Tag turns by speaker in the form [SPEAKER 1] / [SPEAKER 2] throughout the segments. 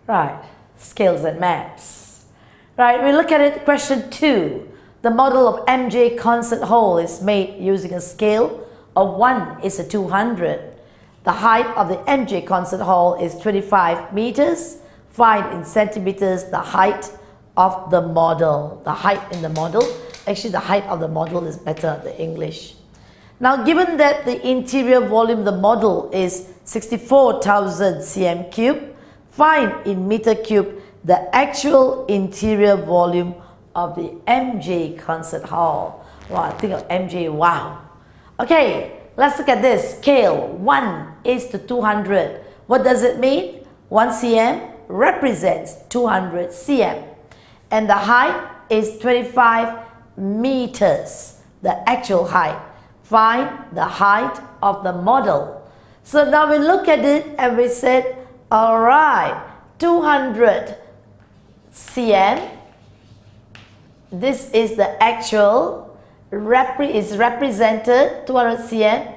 [SPEAKER 1] Right, scales and maps. Right, we look at it, question 2. The model of MJ concert hall is made using a scale of 1:200. The height of the MJ concert hall is 25 meters. Find in centimeters the height of the model. The height in the model. Actually, the height of the model is better, the English. Now, given that the interior volume of the model is 64,000 cm cube, find in meter cube the actual interior volume of the MJ concert hall. Wow, think of MJ, wow. Okay, let's look at this. Scale 1:200. What does it mean? 1 cm represents 200 cm. And the height is 25 meters, the actual height. Find the height of the model. So now we look at it and we said, all right, 200 cm. This is the actual, is represented, 200 cm,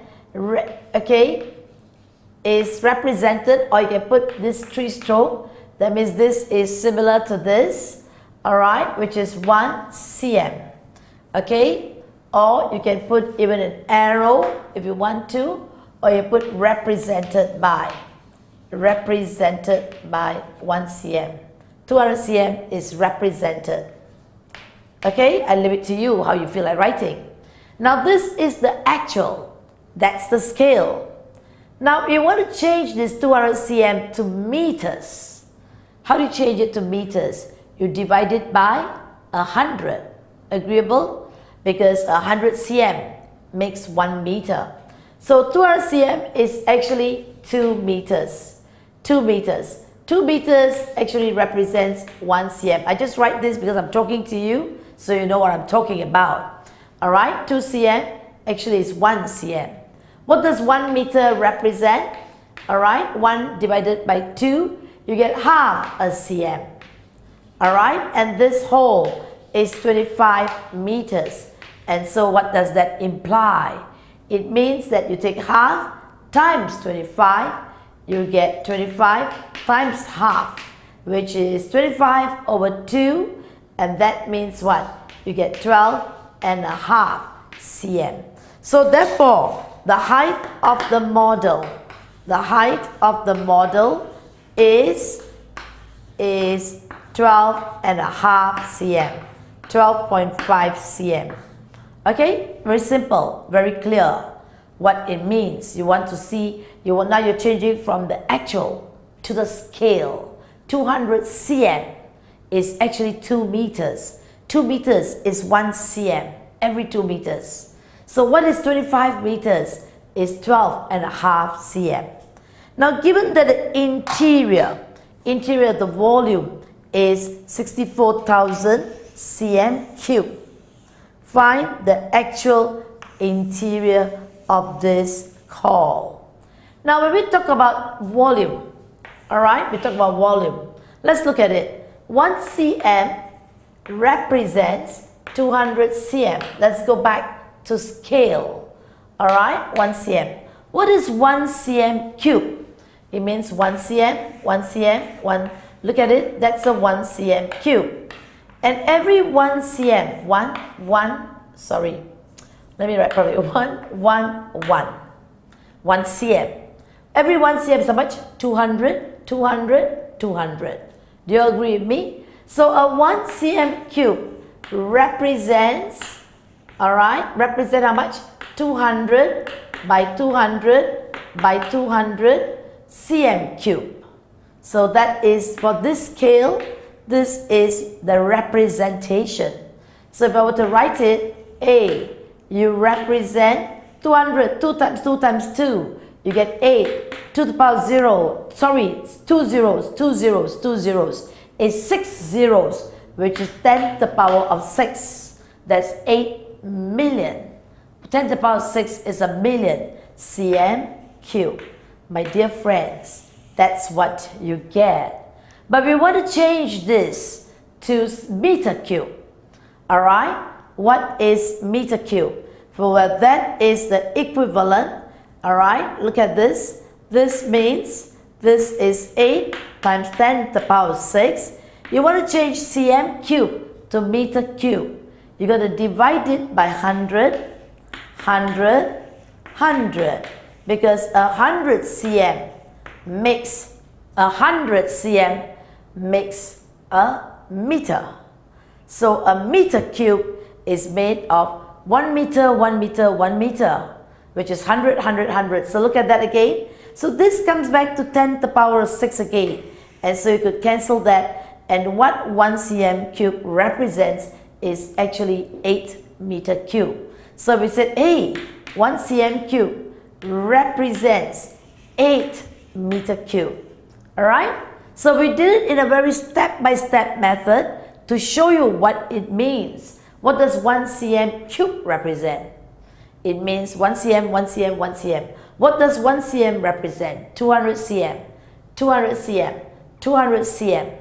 [SPEAKER 1] okay, is represented, or you can put this 3-stroke, that means this is similar to this, all right, which is 1 cm, okay, or you can put even an arrow if you want to, or you put represented by 1 cm. 200 cm is represented. Okay, I leave it to you how you feel like writing. Now this is the actual, that's the scale. Now you want to change this 200 cm to meters. How do you change it to meters? You divide it by 100. Agreeable? Because 100 cm makes 1 meter. So 200 cm is actually 2 meters. 2 meters. 2 meters actually represents 1 cm. I just write this because I'm talking to you, so you know what I'm talking about. Alright, 2 cm actually is 1 cm. What does 1 meter represent? Alright, 1 divided by 2, you get half a cm. Alright, and this whole is 25 meters. And so what does that imply? It means that you take half times 25, you get 25 times half, which is 25 over 2, and that means what? You get 12.5 cm. So therefore, the height of the model is 12.5 cm, 12.5 cm. Okay, very simple, very clear what it means. You want to see, now you're changing from the actual to the scale. 200 cm is actually 2 meters. 2 meters is 1 cm every 2 meters. So what is 25 meters? Is 12.5 cm. Now given that the interior, the volume is 64,000 cm cube, find the actual interior of this hall. Now when we talk about volume, alright, we talk about volume. Let's look at it. 1 cm represents 200 cm. Let's go back to scale. Alright, 1 cm. What is 1 cm cube? It means 1 cm, 1 cm, 1. Look at it, that's a 1 cm cube. And every 1 cm, let me write probably 1 cm. Every 1 cm is how much? 200, 200, 200. Do you agree with me? So a 1 cm cube represents, alright, represent how much? 200 by 200 by 200 cm cube. So that is, for this scale, this is the representation. So if I were to write it, A, you represent 200, 2 times 2 times 2, you get 8, 2 to the power 0, sorry, 2 zeros, 2 zeros, 2 zeros, is 6 zeros, which is 10 to the power of 6, that's 8 million. 10 to the power 6 is a million cm cube. My dear friends, that's what you get. But we want to change this to meter cube. Alright? What is meter cube? Well, that is the equivalent. Alright? Look at this. This means This is 8 times 10 to the power 6. You want to change cm cube to meter cube. You're going to divide it by 100, 100, 100. Because 100 cm makes a meter. So a meter cube is made of 1 meter, 1 meter, 1 meter, which is 100, 100, 100. So look at that again. So this comes back to 10 to the power 6 again. And so you could cancel that. And what 1 cm cube represents is actually 8 meter cube. So we said, hey, 1 cm cube represents 8 meter cube. Alright? So we did it in a very step-by-step method to show you what it means. What does 1 cm cube represent? It means 1 cm, 1 cm, 1 cm. What does 1 cm represent? 200 cm, 200 cm, 200 cm.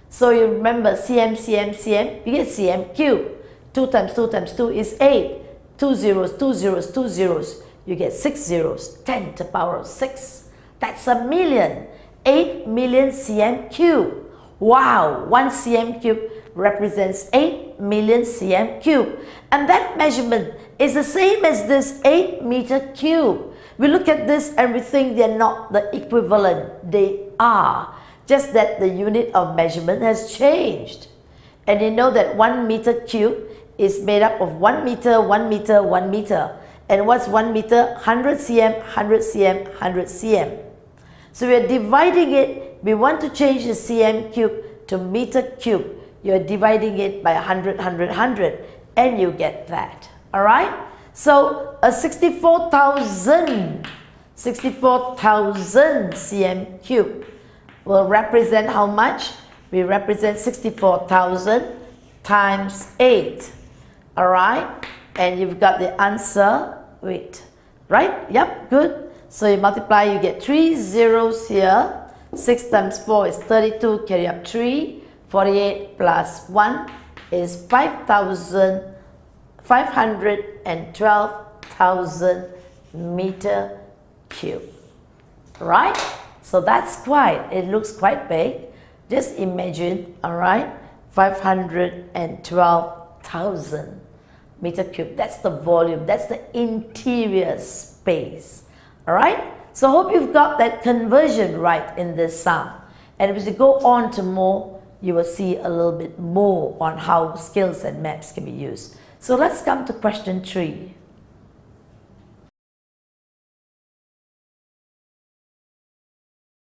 [SPEAKER 1] So you remember cm, cm, cm, you get cm cube. 2 times 2 times 2 is 8. 2 zeros, 2 zeros, 2 zeros. You get 6 zeros, 10 to the power of 6. That's a million. 8 million cm cube. Wow, 1 cm cube represents 8 million cm cube. And that measurement is the same as this 8 meter cube. We look at this and we think they're not the equivalent. They are. Just that the unit of measurement has changed. And you know that 1 meter cube is made up of 1 meter, 1 meter, 1 meter. And what's 1 meter? 100 cm, 100 cm, 100 cm. So we are dividing it. We want to change the cm cube to meter cube. You're dividing it by 100, 100, 100. And you get that. Alright? So a 64,000 cm cube will represent how much? We represent 64,000 times 8. Alright? And you've got the answer. Wait. Right? Yep, good. So you multiply, you get 3 zeros here. 6 times 4 is 32. Carry up 3. 48 plus 1 is 512,000 meter cube. Right? So that's it looks quite big. Just imagine, alright, 512,000 meter cube. That's the volume, that's the interior space. Alright? So hope you've got that conversion right in this sum. And as we go on to more, you will see a little bit more on how scales and maps can be used. So let's come to question 3.